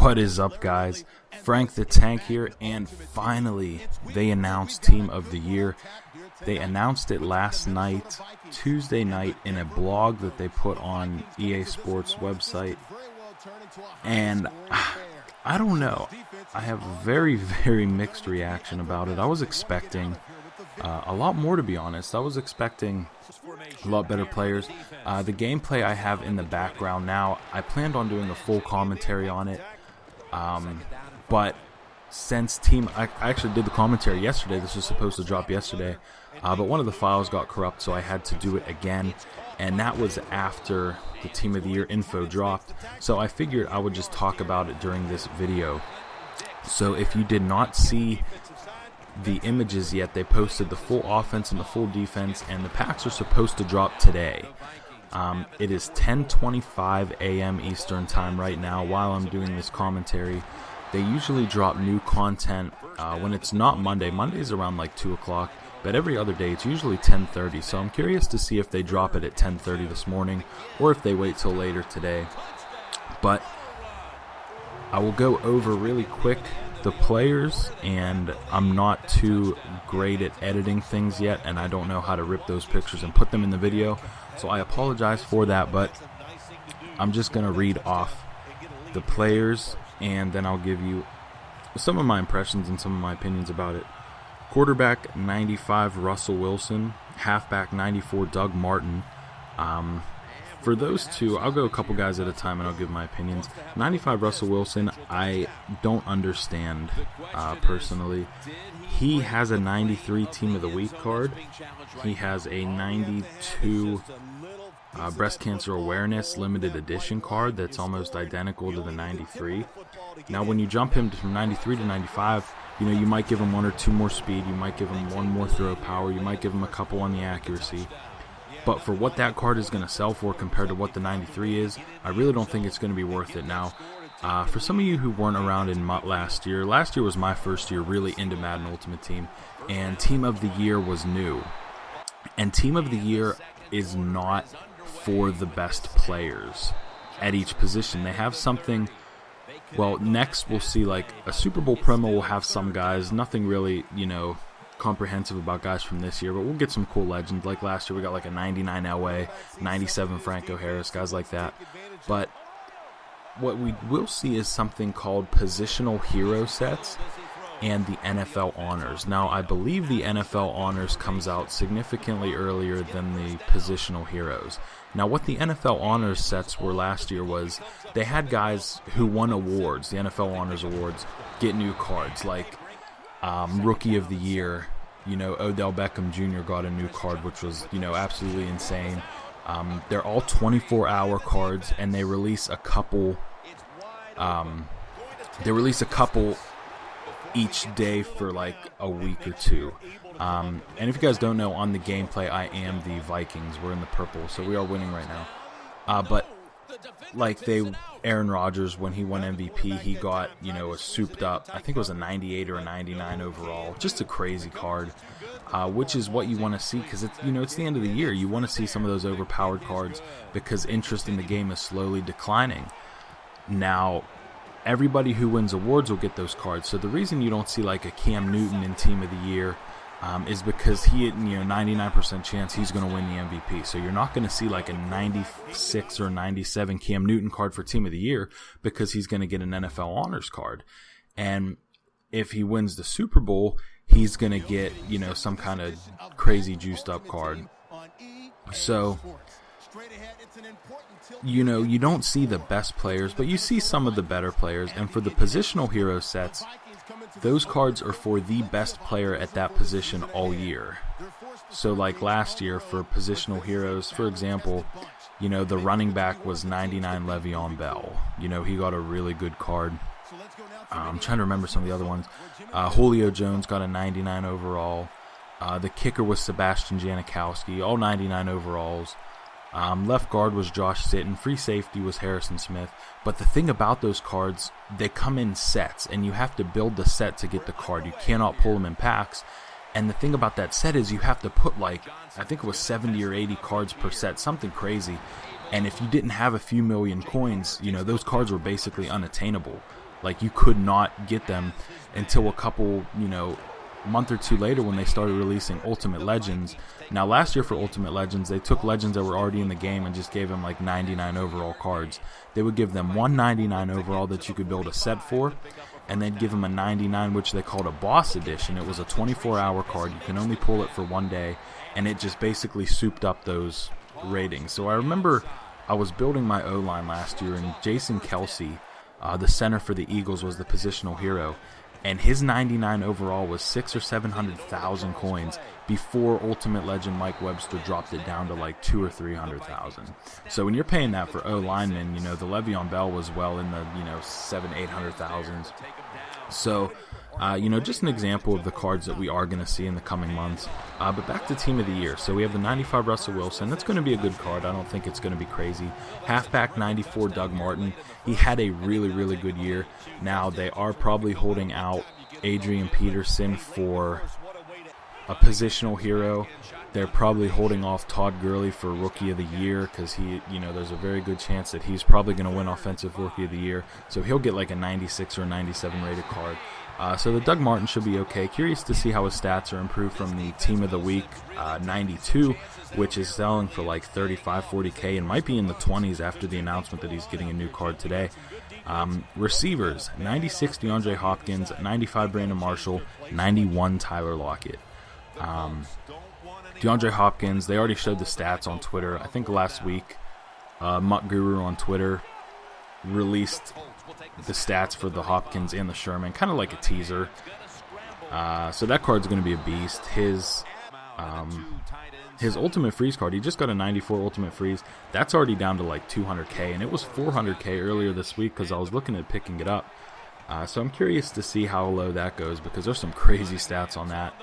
What is up, guys? Frank the Tank here, and finally they announced Team of the Year. They announced it last night, Tuesday night, in a blog that they put on EA Sports website. And I don't know. I have a very, very mixed reaction about it. I was expecting a lot more, to be honest. I was expecting a lot better players. The gameplay I have in the background now, I planned on doing a full commentary on it. But since I actually did the commentary yesterday. This was supposed to drop yesterday. But one of the files got corrupt, so I had to do it again. And that was after the Team of the Year info dropped. So I figured I would just talk about it during this video. So if you did not see the images yet, they posted the full offense and the full defense, and the packs are supposed to drop today. It is 10:25 a.m. Eastern time right now while I'm doing this commentary. They usually drop new content when it's not Monday. Monday's around like 2 o'clock, but every other day it's usually 10:30. So I'm curious to see if they drop it at 10:30 this morning or if they wait till later today. But I will go over really quick the players, and I'm not too great at editing things yet, and I don't know how to rip those pictures and put them in the video, so I apologize for that. But I'm just going to read off the players, and then I'll give you some of my impressions and some of my opinions about it. Quarterback 95 Russell Wilson, halfback 94 Doug Martin. For those two, I'll go a couple guys at a time and I'll give my opinions. 95 Russell Wilson, I don't understand personally. He has a 93 Team of the Week card. He has a 92 Breast Cancer Awareness Limited Edition card that's almost identical to the 93. Now, when you jump him from 93 to 95, you know, you might give him one or two more speed, you might give him one more throw power, you might give him a couple on the accuracy. But for what that card is going to sell for compared to what the 93 is, I really don't think it's going to be worth it. Now, for some of you who weren't around in last year was my first year really into Madden Ultimate Team, and Team of the Year was new. And Team of the Year is not for the best players at each position. They have something, well, next we'll see like a Super Bowl promo will have some guys, nothing really, you know, comprehensive about guys from this year, but we'll get some cool legends. Like last year we got like a 99 Elway, 97 Franco Harris, guys like that. But what we will see is something called positional hero sets and the NFL honors. Now, I believe the NFL honors comes out significantly earlier than the positional heroes. Now, what the NFL honors sets were last year was they had guys who won awards, the NFL honors awards, get new cards, like Rookie of the Year. You know, Odell Beckham Jr. got a new card, which was, you know, absolutely insane. They're all 24-hour cards, and they release a couple. Each day for like a week or two. And if you guys don't know, on the gameplay, I am the Vikings. We're in the purple, so we are winning right now. But like Aaron Rodgers, when he won MVP, he got, you know, a souped up, I think it was a 98 or a 99 overall, just a crazy card, which is what you want to see, because it's, you know, it's the end of the year. You want to see some of those overpowered cards because interest in the game is slowly declining. Now, everybody who wins awards will get those cards. So the reason you don't see like a Cam Newton in Team of the Year is because he, you know, 99% chance he's going to win the MVP. So you're not going to see like a 96 or 97 Cam Newton card for Team of the Year because he's going to get an NFL honors card. And if he wins the Super Bowl, he's going to get, you know, some kind of crazy juiced up card. So, you know, you don't see the best players, but you see some of the better players. And for the positional hero sets, those cards are for the best player at that position all year. So like last year for positional heroes, for example, you know, the running back was 99 Le'Veon Bell. You know, he got a really good card. I'm trying to remember some of the other ones. Julio Jones got a 99 overall. The kicker was Sebastian Janikowski, all 99 overalls. Left guard was Josh Sitton. Free safety was Harrison Smith. But the thing about those cards, they come in sets, and you have to build the set to get the card. You cannot pull them in packs. And the thing about that set is you have to put like, I think it was 70 or 80 cards per set, something crazy. And if you didn't have a few million coins, you know, those cards were basically unattainable. Like, you could not get them until a couple, month or two later when they started releasing Ultimate Legends. Now, last year for Ultimate Legends, they took legends that were already in the game and just gave them like 99 overall cards. They would give them 199 overall that you could build a set for, and then give them a 99, which they called a boss edition. It was a 24-hour card. You can only pull it for one day, and it just basically souped up those ratings. So I remember I was building my O-line last year, and Jason Kelsey, the center for the Eagles, was the positional hero, and his 99 overall was 600,000 or 700,000 coins before Ultimate Legend Mike Webster dropped it down to like 200,000 or 300,000. So when you're paying that for O linemen, the Le'Veon Bell was well in the 700,000-800,000s. So just an example of the cards that we are going to see in the coming months. But back to Team of the Year. So we have the 95 Russell Wilson. That's going to be a good card. I don't think it's going to be crazy. Halfback 94 Doug Martin. He had a really, really good year. Now, they are probably holding out Adrian Peterson for a positional hero. They're probably holding off Todd Gurley for Rookie of the Year because there's a very good chance that he's probably going to win Offensive Rookie of the Year. So he'll get like a 96 or 97 rated card. So the Doug Martin should be okay. Curious to see how his stats are improved from the Team of the Week 92, which is selling for like 35, 40K and might be in the 20s after the announcement that he's getting a new card today. Receivers, 96 DeAndre Hopkins, 95 Brandon Marshall, 91 Tyler Lockett. DeAndre Hopkins, they already showed the stats on Twitter. I think last week, Mutt Guru on Twitter released the stats for the Hopkins and the Sherman, kind of like a teaser. So that card's going to be a beast. His Ultimate Freeze card, he just got a 94 Ultimate Freeze. That's already down to like 200K, and it was 400K earlier this week because I was looking at picking it up. So I'm curious to see how low that goes because there's some crazy stats on that.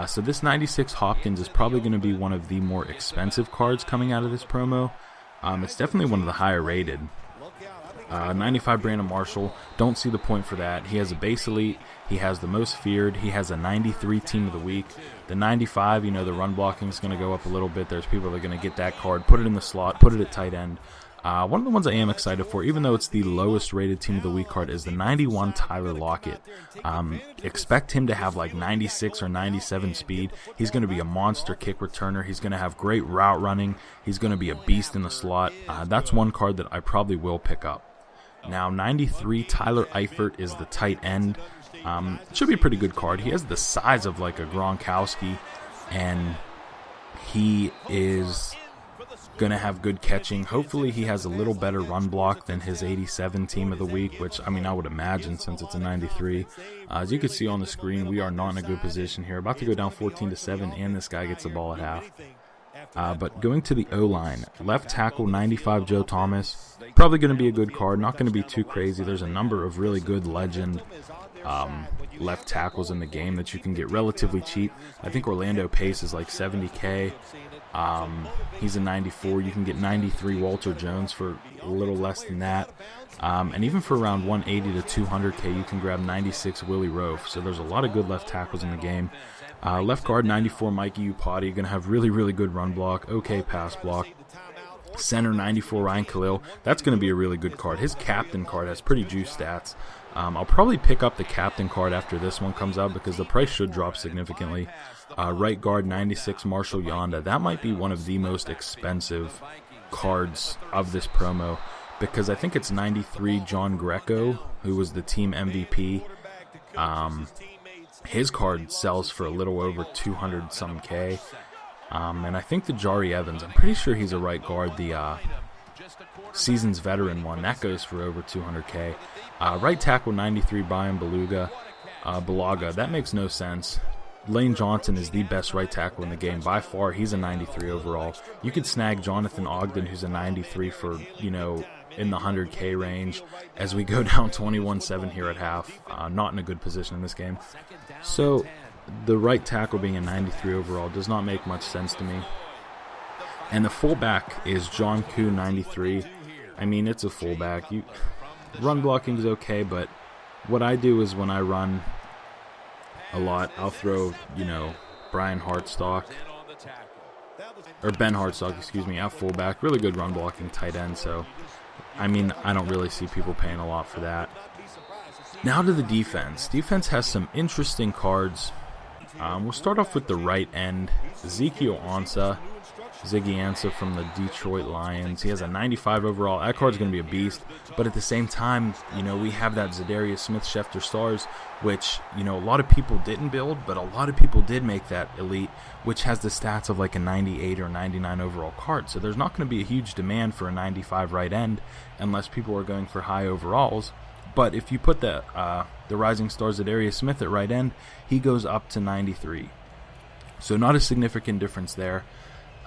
So this 96 Hopkins is probably going to be one of the more expensive cards coming out of this promo. It's definitely one of the higher rated. 95 Brandon Marshall, don't see the point for that. He has a base elite, he has the most feared, he has a 93 Team of the Week. The 95, the run blocking is going to go up a little bit. There's people that are going to get that card, put it in the slot, put it at tight end. One of the ones I am excited for, even though it's the lowest rated Team of the Week card, is the 91 Tyler Lockett. Expect him to have like 96 or 97 speed. He's going to be a monster kick returner. He's going to have great route running. He's going to be a beast in the slot. That's one card that I probably will pick up. Now, 93 Tyler Eifert is the tight end. It should be a pretty good card. He has the size of like a Gronkowski, and he is going to have good catching. Hopefully he has a little better run block than his 87 Team of the Week, which I would imagine since it's a 93. As you can see on the screen, we are not in a good position here. About to go down 14-7, and this guy gets the ball at half. But going to the O-line, left tackle 95 Joe Thomas, probably going to be a good card, not going to be too crazy. There's a number of really good legend left tackles in the game that you can get relatively cheap. I think Orlando Pace is like 70K. He's a 94. You can get 93 Walter Jones for a little less than that. And even for around 180 to 200K, you can grab 96 Willie Rofe. So there's a lot of good left tackles in the game. Left guard 94 Mikey Upati, going to have really, really good run block, okay pass block. Center 94 Ryan Khalil, that's going to be a really good card. His captain card has pretty juice stats. I'll probably pick up the captain card after this one comes out because the price should drop significantly. Right guard 96 Marshall Yonda, that might be one of the most expensive cards of this promo because I think it's 93 John Greco, who was the team MVP. His card sells for a little over 200 some K. And I think the Jari Evans, I'm pretty sure he's a right guard, the season's veteran one, that goes for over 200K. Right tackle 93 Brian Bulaga, that makes no sense. Lane Johnson is the best right tackle in the game by far. He's a 93 overall. You could snag Jonathan Ogden, who's a 93 for, in the 100K range as we go down 21-7 here at half. Not in a good position in this game. So the right tackle being a 93 overall does not make much sense to me. And the fullback is John Koo 93. It's a fullback. Run blocking is okay, but what I do is when I run a lot, I'll throw, Brian Hartsock, or Ben Hartsock, at fullback. Really good run blocking tight end, so I don't really see people paying a lot for that. Now to the defense. Defense has some interesting cards. We'll start off with the right end. Ziggy Ansah from the Detroit Lions. He has a 95 overall. That card's going to be a beast. But at the same time, we have that Zadarius Smith-Schefter Stars, which, a lot of people didn't build, but a lot of people did make that elite, which has the stats of like a 98 or 99 overall card. So there's not going to be a huge demand for a 95 right end unless people are going for high overalls. But if you put the Rising Stars Zadarius Smith at right end, he goes up to 93. So not a significant difference there.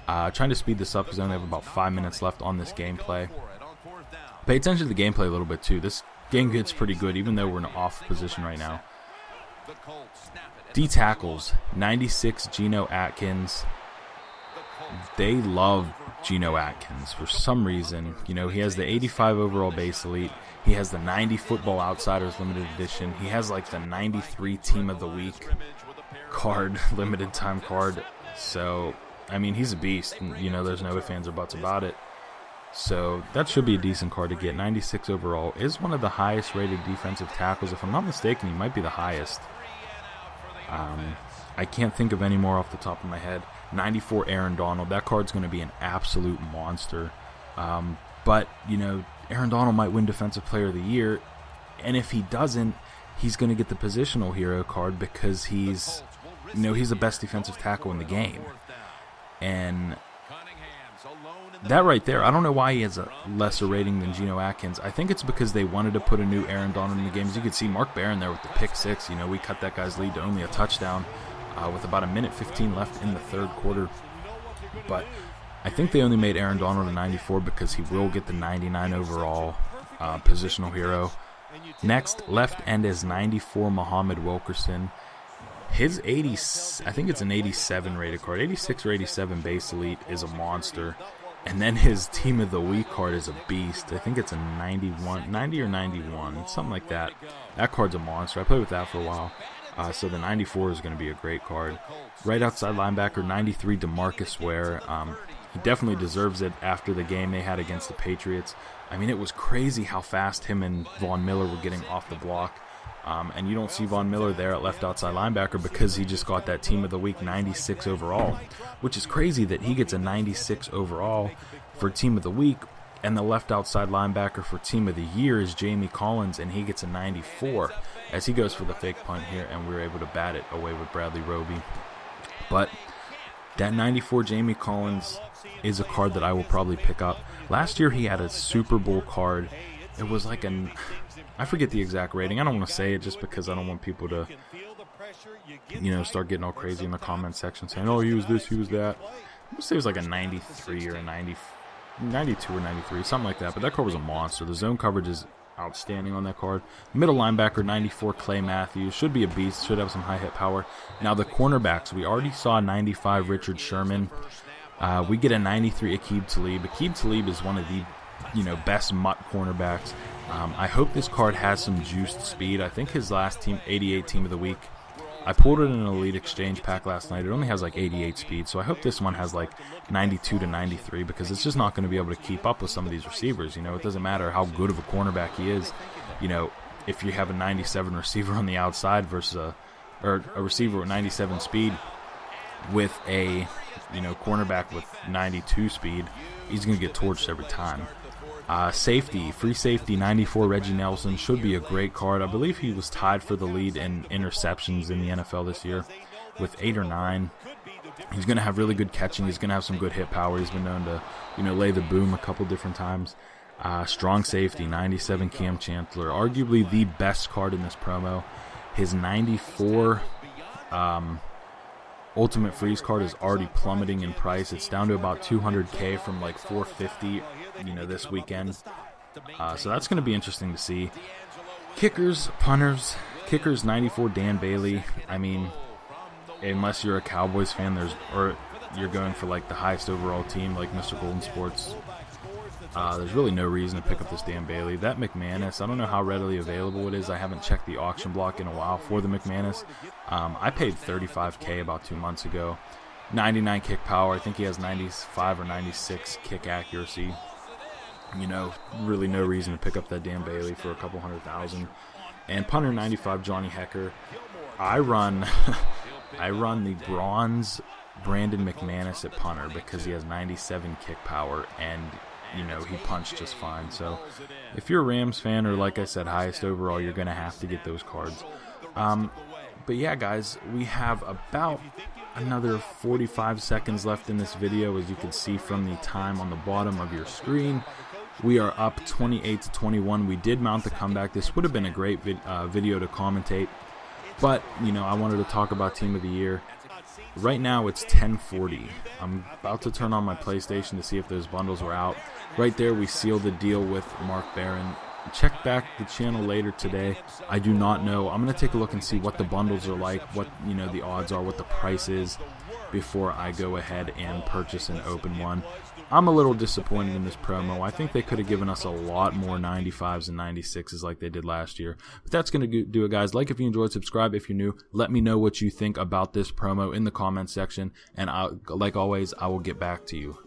Trying to speed this up because I only have about 5 minutes left on this gameplay. Pay attention to the gameplay a little bit too. This game gets pretty good even though we're in an off position right now. D tackles, 96 Geno Atkins. They love Geno Atkins for some reason. He has the 85 overall base elite. He has the 90 Football Outsiders limited edition. He has like the 93 Team of the Week card, limited time card. So, I mean, he's a beast. And, there's no ifs, ands, or buts about it. So that should be a decent card to get. 96 overall is one of the highest rated defensive tackles. If I'm not mistaken, he might be the highest. I can't think of any more off the top of my head. 94 Aaron Donald. That card's going to be an absolute monster. But, Aaron Donald might win Defensive Player of the Year. And if he doesn't, he's going to get the Positional Hero card because he's the best defensive tackle in the game. And that right there, I don't know why he has a lesser rating than Geno Atkins. I think it's because they wanted to put a new Aaron Donald in the game. As you can see, Mark Barron there with the pick six. We cut that guy's lead to only a touchdown with about a minute 15 left in the third quarter. But I think they only made Aaron Donald a 94 because he will get the 99 overall positional hero. Next, left end is 94 Muhammad Wilkerson. His 80, I think it's an 87 rated card. 86 or 87 base elite is a monster. And then his Team of the Week card is a beast. I think it's a 90 or 91, something like that. That card's a monster. I played with that for a while. So the 94 is going to be a great card. Right outside linebacker, 93 DeMarcus Ware. He definitely deserves it after the game they had against the Patriots. I mean, it was crazy how fast him and Von Miller were getting off the block. And you don't see Von Miller there at left outside linebacker because he just got that Team of the Week 96 overall, which is crazy that he gets a 96 overall for Team of the Week, and the left outside linebacker for Team of the Year is Jamie Collins, and he gets a 94 as he goes for the fake punt here, and we were able to bat it away with Bradley Roby. But that 94 Jamie Collins is a card that I will probably pick up. Last year he had a Super Bowl card. It was like I forget the exact rating. I don't want to say it just because I don't want people to, start getting all crazy in the comment section saying, oh, he was this, he was that. I'm going to say it was like a 93 or a 92 or 93, something like that. But that card was a monster. The zone coverage is outstanding on that card. Middle linebacker, 94 Clay Matthews. Should be a beast. Should have some high hit power. Now the cornerbacks, we already saw 95 Richard Sherman. We get a 93 Aqib Talib. Aqib Talib is one of the best mutt cornerbacks. I hope this card has some juiced speed. I think his last team, 88 Team of the Week, I pulled it in an Elite Exchange pack last night. It only has like 88 speed, so I hope this one has like 92 to 93 because it's just not going to be able to keep up with some of these receivers. It doesn't matter how good of a cornerback he is. If you have a 97 receiver on the outside versus a receiver with 97 speed with a cornerback with 92 speed, he's going to get torched every time. Safety, free safety, 94 Reggie Nelson should be a great card. I believe he was tied for the lead in interceptions in the NFL this year with 8 or 9. He's going to have really good catching. He's going to have some good hit power. He's been known to, lay the boom a couple different times. Strong safety, 97 Cam Chancellor, arguably the best card in this promo. His 94 Ultimate Freeze card is already plummeting in price. It's down to about 200K from like 450, this weekend. So that's going to be interesting to see. Kickers, punters, kickers, 94 Dan Bailey. I mean, unless you're a Cowboys fan, or you're going for like the highest overall team, like Mr. Golden Sports, there's really no reason to pick up this Dan Bailey. That McManus, I don't know how readily available it is. I haven't checked the auction block in a while for the McManus. I paid $35K about 2 months ago. 99 kick power. I think he has 95 or 96 kick accuracy. Really no reason to pick up that Dan Bailey for a couple $100,000. And punter 95, Johnny Hecker. I run the bronze Brandon McManus at punter because he has 97 kick power, and you know, he punched just fine. So if you're a Rams fan, or like I said, highest overall, you're going to have to get those cards. But yeah, guys, we have about another 45 seconds left in this video, as you can see from the time on the bottom of your screen. We are up 28-21. We did mount the comeback. This would have been a great video to commentate, but you know, I wanted to talk about Team of the Year. Right now it's 10:40. I'm about to turn on my PlayStation to see if those bundles were out. Right there, we sealed the deal with Mark Barron. Check back the channel later today. I do not know. I'm going to take a look and see what the bundles are like, what, you know, the odds are, what the price is, before I go ahead and purchase and open one. I'm a little disappointed in this promo. I think they could have given us a lot more 95s and 96s like they did last year. But that's going to do it, guys. Like if you enjoyed, subscribe if you're new. Let me know what you think about this promo in the comments section. And like always, I will get back to you.